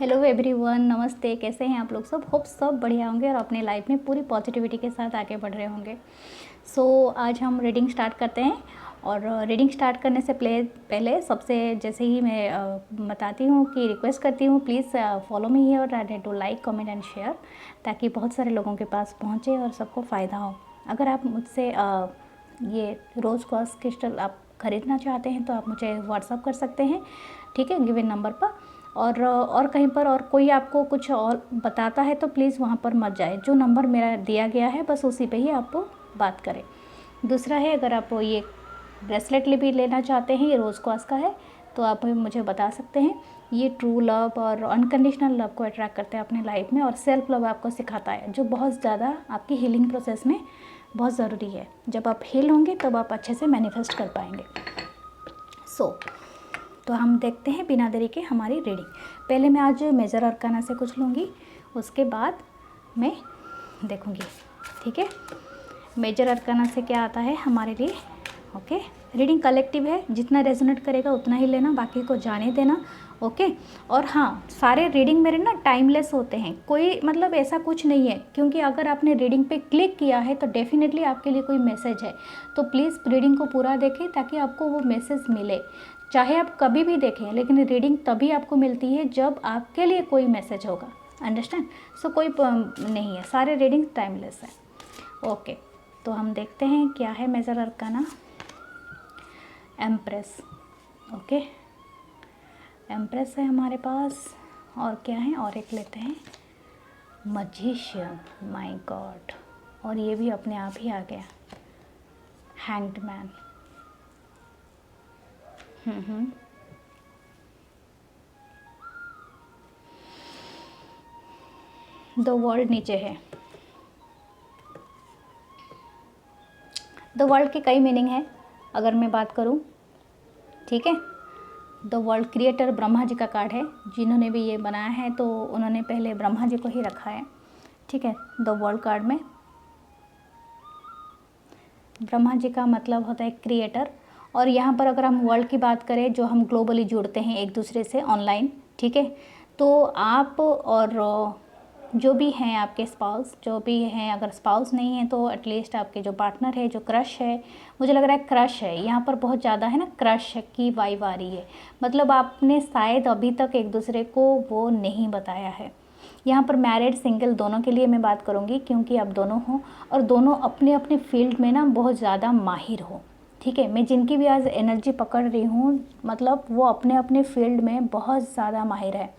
Hello everyone, नमस्ते। कैसे हैं आप लोग? सब होप सब बढ़िया होंगे और अपने लाइफ में पूरी पॉजिटिविटी के साथ आगे बढ़ रहे होंगे। आज हम रीडिंग स्टार्ट करते हैं। और रीडिंग स्टार्ट करने से पहले सबसे जैसे ही मैं बताती हूँ कि रिक्वेस्ट करती हूँ, please follow me here and to like comment and share, ताकि बहुत सारे लोगों के पास पहुँचे और सबको फ़ायदा हो। अगर आप मुझसे ये रोज़ क्वार्ट्ज क्रिस्टल आप ख़रीदना चाहते हैं तो आप मुझे व्हाट्सअप कर सकते हैं, ठीक है, गिवन नंबर पर। और कहीं पर और कोई आपको कुछ और बताता है तो प्लीज़ वहाँ पर मत जाए। जो नंबर मेरा दिया गया है बस उसी पे ही आपको बात करें। दूसरा है, अगर आप ये ब्रेसलेट भी लेना चाहते हैं, ये रोज़ क्वार्ट्ज का है, तो आप मुझे बता सकते हैं। ये ट्रू लव और अनकंडीशनल लव को अट्रैक्ट करते हैं अपने लाइफ में, और सेल्फ लव आपको सिखाता है, जो बहुत ज़्यादा आपकी हीलिंग प्रोसेस में बहुत ज़रूरी है। जब आप हील होंगे तब आप अच्छे से मैनिफेस्ट कर पाएंगे। तो हम देखते हैं बिना देरी के हमारी रीडिंग। पहले मैं आज मेजर अरकाना से कुछ लूँगी, उसके बाद मैं देखूँगी, ठीक है। मेजर अरकाना से क्या आता है हमारे लिए? ओके, रीडिंग कलेक्टिव है, जितना रेजोनेट करेगा उतना ही लेना, बाकी को जाने देना। ओके। और हाँ, सारे रीडिंग मेरे ना टाइमलेस होते हैं, कोई मतलब ऐसा कुछ नहीं है, क्योंकि अगर आपने रीडिंग पे क्लिक किया है तो डेफिनेटली आपके लिए कोई मैसेज है। तो प्लीज़ रीडिंग को पूरा देखें ताकि आपको वो मैसेज मिले। चाहे आप कभी भी देखें, लेकिन रीडिंग तभी आपको मिलती है जब आपके लिए कोई मैसेज होगा। अंडरस्टैंड? कोई नहीं है, सारे रीडिंग टाइमलेस है। ओके, तो हम देखते हैं क्या है major arcana. Empress. Okay, empress है हमारे पास। और क्या है, और एक लेते हैं मजिशियन। माय गॉड, और ये भी अपने आप ही आ गया। Hanged man. द वर्ल्ड नीचे है। द वर्ल्ड के कई मीनिंग है अगर मैं बात करूं, ठीक है। The world creator Brahma ji का कार्ड है, जिन्होंने भी ये बनाया है तो उन्होंने पहले ब्रह्मा जी को ही रखा है, ठीक है। द वर्ल्ड कार्ड में ब्रह्मा जी का मतलब होता है क्रिएटर। और यहाँ पर अगर हम वर्ल्ड की बात करें, जो हम ग्लोबली जुड़ते हैं एक दूसरे से ऑनलाइन, ठीक है। तो आप और जो भी हैं आपके स्पाउस, जो भी हैं, अगर स्पाउस नहीं है तो एटलीस्ट आपके जो पार्टनर है, जो क्रश है, मुझे लग रहा है क्रश है यहाँ पर बहुत ज़्यादा है ना, क्रश की वाइब आ रही है। मतलब आपने शायद अभी तक एक दूसरे को वो नहीं बताया है। यहाँ पर मैरिड सिंगल दोनों के लिए मैं बात करूँगी, क्योंकि आप दोनों हो और दोनों अपने अपने फील्ड में ना बहुत ज़्यादा माहिर हो, ठीक है। मैं जिनकी भी आज एनर्जी पकड़ रही हूँ, मतलब वो अपने अपने फील्ड में बहुत ज़्यादा माहिर है,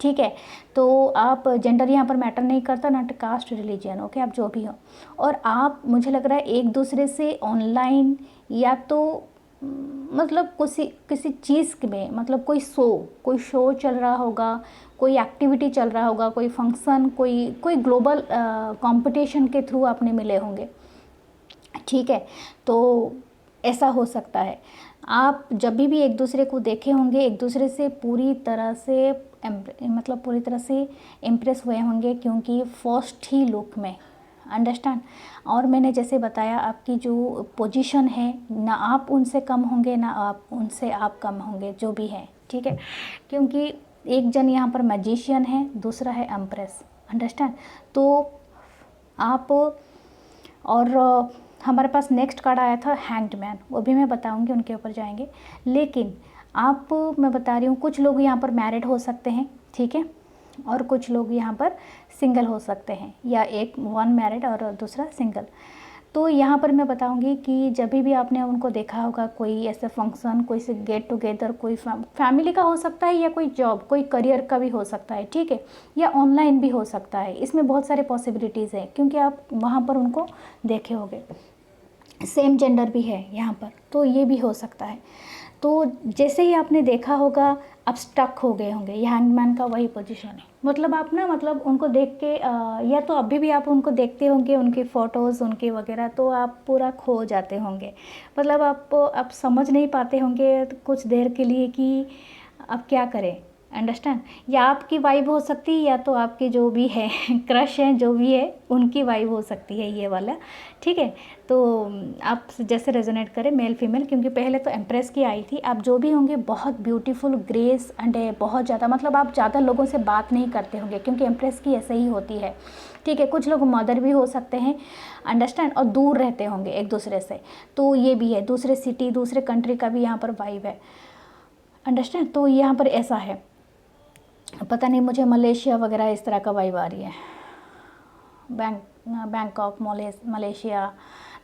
ठीक है। तो आप जेंडर यहाँ पर मैटर नहीं करता, नॉट कास्ट रिलीजन, ओके, आप जो भी हो। और आप, मुझे लग रहा है एक दूसरे से ऑनलाइन या तो मतलब किसी चीज़ में, मतलब कोई शो चल रहा होगा, कोई एक्टिविटी चल रहा होगा, कोई फंक्शन, कोई ग्लोबल कंपटीशन के थ्रू आपने मिले होंगे, ठीक है। तो ऐसा हो सकता है आप जब भी एक दूसरे को देखे होंगे, एक दूसरे से पूरी तरह से मतलब पूरी तरह से इम्प्रेस हुए होंगे, क्योंकि फर्स्ट ही लुक में, अंडरस्टैंड। और मैंने जैसे बताया, आपकी जो पोजीशन है ना, आप उनसे कम होंगे ना आप कम होंगे, जो भी है, ठीक है। क्योंकि एक जन यहाँ पर मैजिशियन है, दूसरा है एम्प्रेस, अंडरस्टैंड। तो आप और हमारे पास नेक्स्ट कार्ड आया था हैंग्ड मैन, वो भी मैं बताऊंगी, उनके ऊपर जाएंगे। लेकिन आप, मैं बता रही हूँ, कुछ लोग यहाँ पर मैरिड हो सकते हैं, ठीक है, और कुछ लोग यहाँ पर सिंगल हो सकते हैं, या वन मैरिड और दूसरा सिंगल। तो यहाँ पर मैं बताऊंगी कि जब भी आपने उनको देखा होगा, कोई ऐसा फंक्शन, कोई से गेट टुगेदर, कोई फैमिली का हो सकता है, या कोई जॉब, कोई करियर का भी हो सकता है, ठीक है, या ऑनलाइन भी हो सकता है। इसमें बहुत सारे पॉसिबिलिटीज़ हैं, क्योंकि आप वहाँ पर उनको देखे होंगे। सेम जेंडर भी है यहाँ पर, तो ये भी हो सकता है। तो जैसे ही आपने देखा होगा, आप स्टक हो गए होंगे। ये हैंगमैन का वही पोजीशन है, मतलब आप ना, मतलब उनको देख के या तो अभी भी आप उनको देखते होंगे, उनकी फ़ोटोज़ उनके वगैरह, तो आप पूरा खो जाते होंगे। मतलब आप समझ नहीं पाते होंगे कुछ देर के लिए कि अब क्या करें, अंडरस्टैंड, या आपकी वाइब हो सकती है या तो आपके जो भी है क्रश हैं जो भी है उनकी वाइब हो सकती है ये वाला, ठीक है। तो आप जैसे रेजोनेट करें मेल फीमेल, क्योंकि पहले तो एम्प्रेस की आई थी, आप जो भी होंगे बहुत ब्यूटीफुल ग्रेस एंड बहुत ज़्यादा, मतलब आप ज़्यादा लोगों से बात नहीं करते होंगे क्योंकि एम्प्रेस की ऐसे ही होती है, ठीक है। कुछ लोग मदर भी हो सकते हैं, अंडरस्टैंड, और दूर रहते होंगे एक दूसरे से, तो ये भी है, दूसरे सिटी दूसरे कंट्री का भी यहाँ पर वाइब है, अंडरस्टैंड। तो यहाँ पर ऐसा है, पता नहीं मुझे मलेशिया वगैरह इस तरह का वाइब आ रही है, बैंकॉक मलेशिया,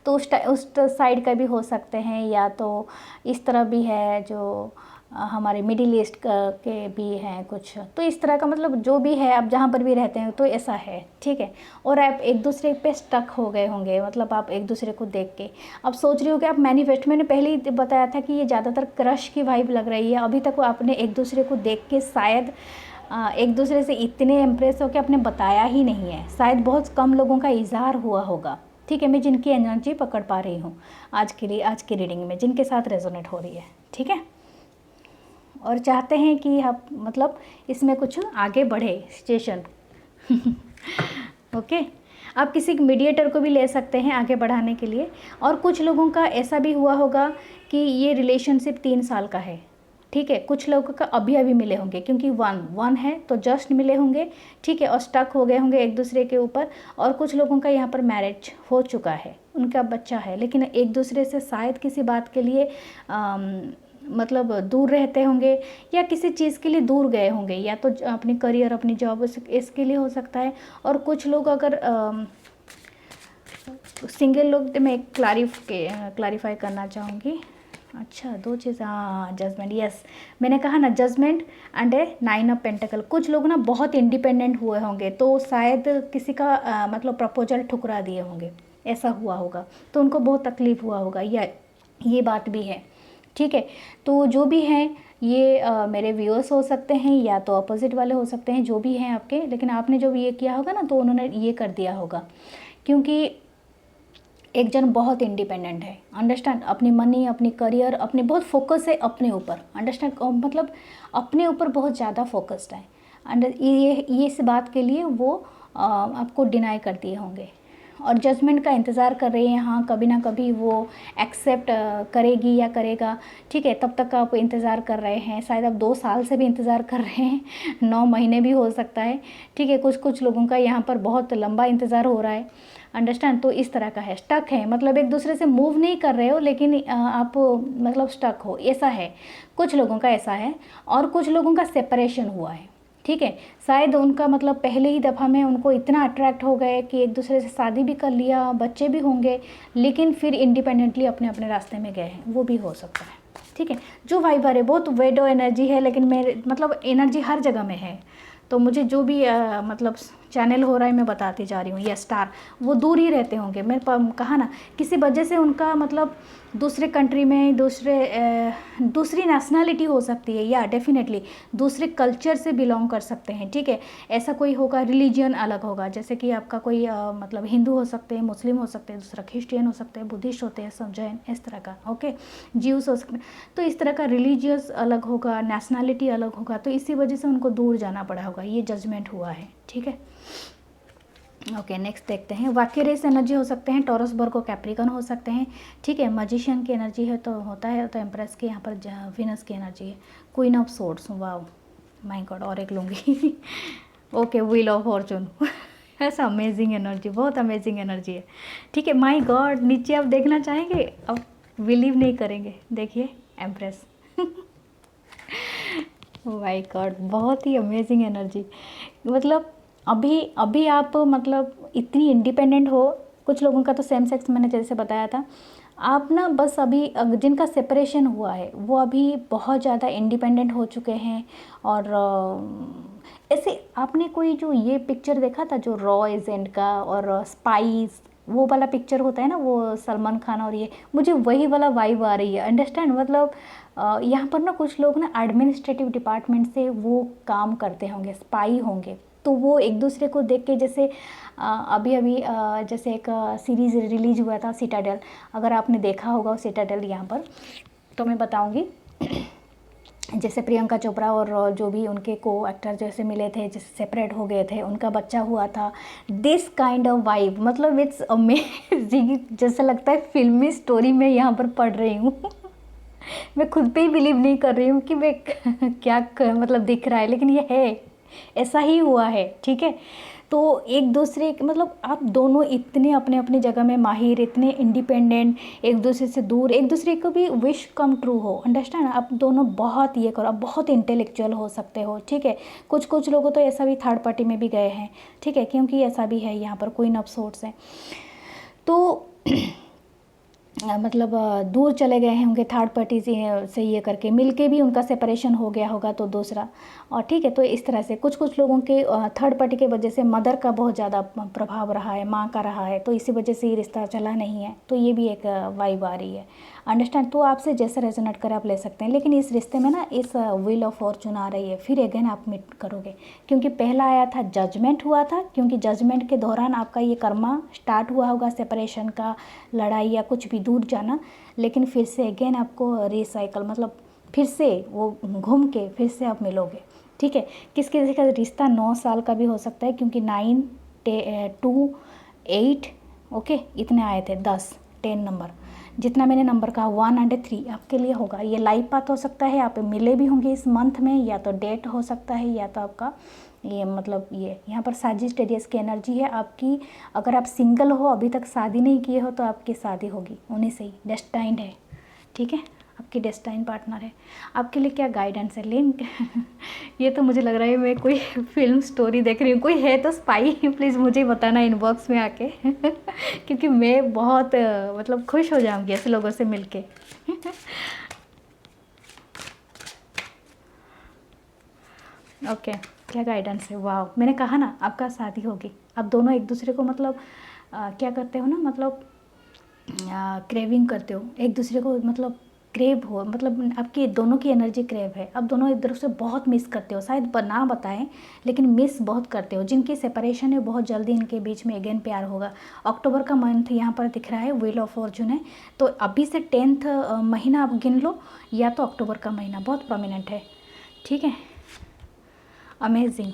तो उस साइड का भी हो सकते हैं, या तो इस तरह भी है जो हमारे मिडिल ईस्ट के भी हैं कुछ, तो इस तरह का मतलब जो भी है आप जहाँ पर भी रहते हैं तो ऐसा है, ठीक है। और आप एक दूसरे पे स्टक हो गए होंगे, मतलब आप एक दूसरे को देख के अब सोच रहे हो कि आप मैनिफेस्ट, मैंने पहले ही बताया था कि ये ज़्यादातर क्रश की वाइब लग रही है, अभी तक आपने एक दूसरे को देख के शायद एक दूसरे से इतने इम्प्रेस हो कि आपने बताया ही नहीं है, शायद बहुत कम लोगों का इजहार हुआ होगा, ठीक है। मैं जिनकी एनर्जी पकड़ पा रही हूँ आज की रीडिंग में, जिनके साथ रेजोनेट हो रही है, ठीक है, और चाहते हैं कि आप मतलब इसमें कुछ आगे बढ़े सिचुएशन ओके। आप किसी मीडिएटर को भी ले सकते हैं आगे बढ़ाने के लिए, और कुछ लोगों का ऐसा भी हुआ होगा कि ये रिलेशनशिप 3 साल का है, ठीक है। कुछ लोगों का अभी अभी मिले होंगे क्योंकि वन है तो जस्ट मिले होंगे, ठीक है, और स्टक हो गए होंगे एक दूसरे के ऊपर, और कुछ लोगों का यहाँ पर मैरिज हो चुका है, उनका बच्चा है, लेकिन एक दूसरे से शायद किसी बात के लिए मतलब दूर रहते होंगे, या किसी चीज़ के लिए दूर गए होंगे, या तो अपनी करियर अपनी जॉब इसके लिए हो सकता है। और कुछ लोग अगर सिंगल लोग, मैं क्लैरिफाई करना चाहूँगी, अच्छा 2 चीज़, हाँ जजमेंट, यस, मैंने कहा ना जजमेंट एंड 9 ऑफ पेंटिकल, कुछ लोग ना बहुत इंडिपेंडेंट हुए होंगे तो शायद किसी का मतलब प्रपोजल ठुकरा दिए होंगे, ऐसा हुआ होगा, तो उनको बहुत तकलीफ़ हुआ होगा, या ये बात भी है, ठीक है। तो जो भी हैं ये मेरे व्यूअर्स हो सकते हैं या तो अपोजिट वाले हो सकते हैं, जो भी हैं आपके, लेकिन आपने जो ये किया होगा ना तो उन्होंने ये कर दिया होगा, क्योंकि एक जन बहुत इंडिपेंडेंट है, अंडरस्टैंड, अपनी मनी अपनी करियर अपने बहुत फोकस है अपने ऊपर, अंडरस्टैंड, मतलब अपने ऊपर बहुत ज़्यादा फोकस्ड है, ये इस बात के लिए वो आपको डिनाई कर दिए होंगे, और जजमेंट का इंतज़ार कर रही हैं, हाँ कभी ना कभी वो एक्सेप्ट करेगी या करेगा, ठीक है, तब तक का आप इंतज़ार कर रहे हैं, शायद आप 2 साल से भी इंतज़ार कर रहे हैं 9 महीने भी हो सकता है, ठीक है। कुछ लोगों का यहाँ पर बहुत लंबा इंतज़ार हो रहा है, अंडरस्टैंड, तो इस तरह का है, स्टक है, मतलब एक दूसरे से मूव नहीं कर रहे हो लेकिन आप मतलब स्टक हो, ऐसा है, कुछ लोगों का ऐसा है। और कुछ लोगों का सेपरेशन हुआ है, ठीक है, शायद उनका मतलब पहले ही दफ़ा में उनको इतना अट्रैक्ट हो गए कि एक दूसरे से शादी भी कर लिया, बच्चे भी होंगे, लेकिन फिर इंडिपेंडेंटली अपने अपने रास्ते में गए हैं, वो भी हो सकता है, ठीक है। जो वाइबर है बहुत वेडो एनर्जी है, लेकिन मेरे मतलब एनर्जी हर जगह में है, तो मुझे जो भी मतलब चैनल हो रहा है मैं बताती जा रही हूँ, या स्टार वो दूर ही रहते होंगे, मैं कहा ना किसी वजह से उनका मतलब दूसरे कंट्री में दूसरी नेशनलिटी हो सकती है, या डेफिनेटली दूसरे कल्चर से बिलोंग कर सकते हैं, ठीक है। ऐसा कोई होगा, रिलीजन अलग होगा, जैसे कि आपका कोई मतलब हिंदू हो सकते हैं, मुस्लिम हो सकते हैं, दूसरा क्रिश्चियन हो सकते हैं, बुद्धिस्ट होते हैं, सब जैन, इस तरह का, ओके, ज्यूस हो सकते हैं, तो इस तरह का रिलीजियस अलग होगा, नेशनलिटी अलग होगा, तो इसी वजह से उनको दूर जाना पड़ा होगा, ये जजमेंट हुआ है, ठीक है। ओके, नेक्स्ट देखते हैं, वाक्यरेस एनर्जी हो सकते हैं, टॉरस वर्गो कैप्रिकन हो सकते हैं, ठीक है। मजिशियन की एनर्जी है तो होता है, तो एम्प्रेस की यहाँ पर विनस की एनर्जी है, queen of swords, wow my God, और एक लूँगी ओके, व्हील ऑफ फॉर्चून ऐसा अमेजिंग एनर्जी, बहुत अमेजिंग एनर्जी है, ठीक है। माय गॉड, नीचे आप देखना चाहेंगे, अब बिलीव नहीं करेंगे, देखिए एम्प्रेस माय गॉड, बहुत ही अमेजिंग एनर्जी, मतलब अभी आप मतलब इतनी इंडिपेंडेंट हो, कुछ लोगों का तो सेम सेक्स मैंने जैसे बताया था, आप ना बस अभी जिनका सेपरेशन हुआ है वो अभी बहुत ज़्यादा इंडिपेंडेंट हो चुके हैं। और ऐसे आपने कोई जो ये पिक्चर देखा था जो रॉ एजेंट का और स्पाइस वो वाला पिक्चर होता है ना, वो सलमान खान, और ये मुझे वही वाला वाइब आ रही है, अंडरस्टैंड, मतलब यहाँ पर ना कुछ लोग ना एडमिनिस्ट्रेटिव डिपार्टमेंट से वो काम करते होंगे, स्पाई होंगे, तो वो एक दूसरे को देख के, जैसे अभी जैसे एक सीरीज़ रिलीज हुआ था सिटाडेल, अगर आपने देखा होगा सिटाडेल यहाँ पर, तो मैं बताऊँगी जैसे प्रियंका चोपड़ा और जो भी उनके को एक्टर जैसे मिले थे, जैसे सेपरेट हो गए थे, उनका बच्चा हुआ था, दिस काइंड ऑफ वाइब, मतलब इट्स अमेजिंग। जैसा लगता है फिल्मी स्टोरी में यहाँ पर पढ़ रही हूँ। मैं खुद पे ही बिलीव नहीं कर रही हूँ कि मैं क्या मतलब दिख रहा है, लेकिन ये है, ऐसा ही हुआ है, ठीक है। तो एक दूसरे मतलब आप दोनों इतने अपने अपनी जगह में माहिर, इतने इंडिपेंडेंट, एक दूसरे से दूर, एक दूसरे को भी विश कम ट्रू हो, अंडरस्टैंड। आप दोनों बहुत ये करो, आप बहुत इंटेलेक्चुअल हो सकते हो, ठीक है। कुछ कुछ लोगों तो ऐसा भी थर्ड पार्टी में भी गए हैं, ठीक है, क्योंकि ऐसा भी है यहाँ पर क्वीन ऑफ सोर्ड्स है। तो मतलब दूर चले गए हैं होंगे थर्ड पार्टी से ये करके, मिलके भी उनका सेपरेशन हो गया होगा तो दूसरा, और ठीक है। तो इस तरह से कुछ कुछ लोगों के थर्ड पार्टी के वजह से मदर का बहुत ज़्यादा प्रभाव रहा है, माँ का रहा है, तो इसी वजह से ये रिश्ता चला नहीं है। तो ये भी एक वाइब आ रही है, अंडरस्टैंड। तो आपसे जैसे रेजोनेट कर आप ले सकते हैं, लेकिन इस रिश्ते में ना इस व्हील ऑफ फॉर्चून आ रही है, फिर अगेन आप मीट करोगे, क्योंकि पहला आया था जजमेंट हुआ था, क्योंकि जजमेंट के दौरान आपका ये कर्मा स्टार्ट हुआ होगा, सेपरेशन का, लड़ाई या कुछ भी दूर जाना, लेकिन फिर से अगेन आपको रिसाइकल, मतलब फिर से वो घूम के फिर से आप मिलोगे, ठीक है। किस किसी का रिश्ता 9 साल का भी हो सकता है, क्योंकि 9, 2, 8, ओके, इतने आए थे, 10, 10 नंबर, जितना मैंने नंबर कहा 103 आपके लिए होगा। ये लाइव बात हो सकता है, आप मिले भी होंगे इस मंथ में, या तो डेट हो सकता है, या तो आपका ये मतलब ये यहाँ पर साजिटेरियस की एनर्जी है आपकी। अगर आप सिंगल हो, अभी तक शादी नहीं किए हो, तो आपकी शादी होगी उन्हीं से ही, डेस्टाइंड है, ठीक है, आपकी डेस्टाइन पार्टनर है। आपके लिए क्या गाइडेंस है, लिंक ये तो मुझे लग रहा है मैं कोई फिल्म स्टोरी देख रही हूँ। कोई है तो स्पाई प्लीज़ मुझे बताना इनबॉक्स में आके क्योंकि मैं बहुत मतलब खुश हो जाऊँगी ऐसे लोगों से मिलके ओके, क्या गाइडेंस है, वाह। मैंने कहा ना आपका शादी होगी, आप दोनों एक दूसरे को मतलब क्या करते हो ना, मतलब क्रेविंग करते हो एक दूसरे को, मतलब क्रेव हो, मतलब आपकी दोनों की एनर्जी क्रेव है, आप दोनों एक दूसरे से बहुत मिस करते हो, शायद ना बताएं लेकिन मिस बहुत करते हो। जिनकी सेपरेशन है बहुत जल्दी इनके बीच में अगेन प्यार होगा। अक्टूबर का मंथ यहाँ पर दिख रहा है, व्हील ऑफ फॉर्चून है, तो अभी से 10th महीना आप गिन लो, या तो अक्टूबर का महीना बहुत प्रोमिनेंट है, ठीक है। अमेजिंग,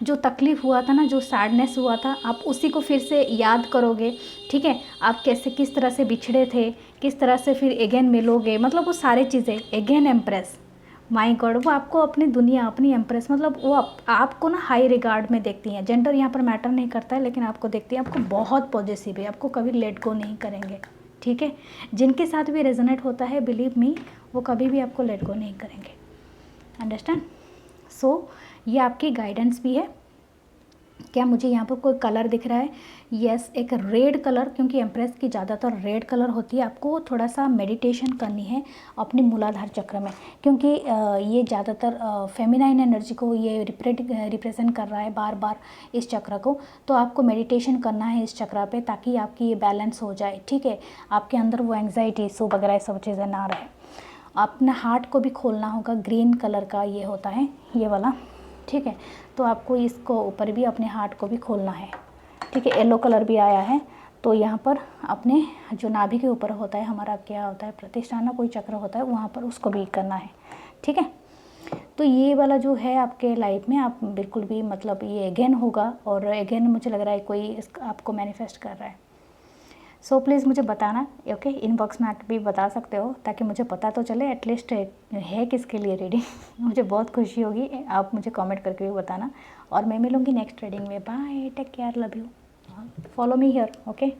जो तकलीफ़ हुआ था ना, जो सैडनेस हुआ था, आप उसी को फिर से याद करोगे, ठीक है। आप कैसे किस तरह से बिछड़े थे, किस तरह से फिर अगेन मिलोगे, मतलब वो सारी चीज़ें अगेन एम्प्रेस, माय गॉड, वो आपको अपनी दुनिया, अपनी एम्प्रेस, मतलब वो आपको ना हाई रिगार्ड में देखती हैं। जेंडर यहाँ पर मैटर नहीं करता है, लेकिन आपको देखती है, आपको बहुत पॉजिटिव है, आपको कभी लेट गो नहीं करेंगे, ठीक है। जिनके साथ भी रेजोनेट होता है, बिलीव मी, वो कभी भी आपको लेट गो नहीं करेंगे, अंडरस्टैंड। सो ये आपकी गाइडेंस भी है। क्या मुझे यहाँ पर कोई कलर दिख रहा है, यस, एक रेड कलर, क्योंकि एम्प्रेस की ज़्यादातर रेड कलर होती है। आपको थोड़ा सा मेडिटेशन करनी है अपने मूलाधार चक्र में, क्योंकि ये ज़्यादातर फेमिनाइन एनर्जी को ये रिप्रेजेंट कर रहा है बार बार इस चक्र को। तो आपको मेडिटेशन करना है इस चक्र पे, ताकि आपकी ये बैलेंस हो जाए, ठीक है। आपके अंदर वो एंग्जाइटी इशू वगैरह सब चीज़ें ना रहे। अपना हार्ट को भी खोलना होगा, ग्रीन कलर का ये होता है, ये वाला, ठीक है। तो आपको इसको ऊपर भी अपने हार्ट को भी खोलना है, ठीक है। येलो कलर भी आया है, तो यहाँ पर अपने जो नाभि के ऊपर होता है हमारा, क्या होता है, प्रतिष्ठान, कोई चक्र होता है, वहाँ पर उसको भी करना है, ठीक है। तो ये वाला जो है आपके लाइफ में, आप बिल्कुल भी मतलब ये अगेन होगा, और अगेन मुझे लग रहा है कोई आपको मैनिफेस्ट कर रहा है। सो प्लीज़ मुझे बताना, ओके, इनबॉक्स में आके भी बता सकते हो, ताकि मुझे पता तो चले एटलीस्ट है किसके लिए रीडिंग मुझे बहुत खुशी होगी, आप मुझे कमेंट करके भी बताना। और मैं मिलूँगी नेक्स्ट रीडिंग में, bye, take care, love you, follow me here, okay.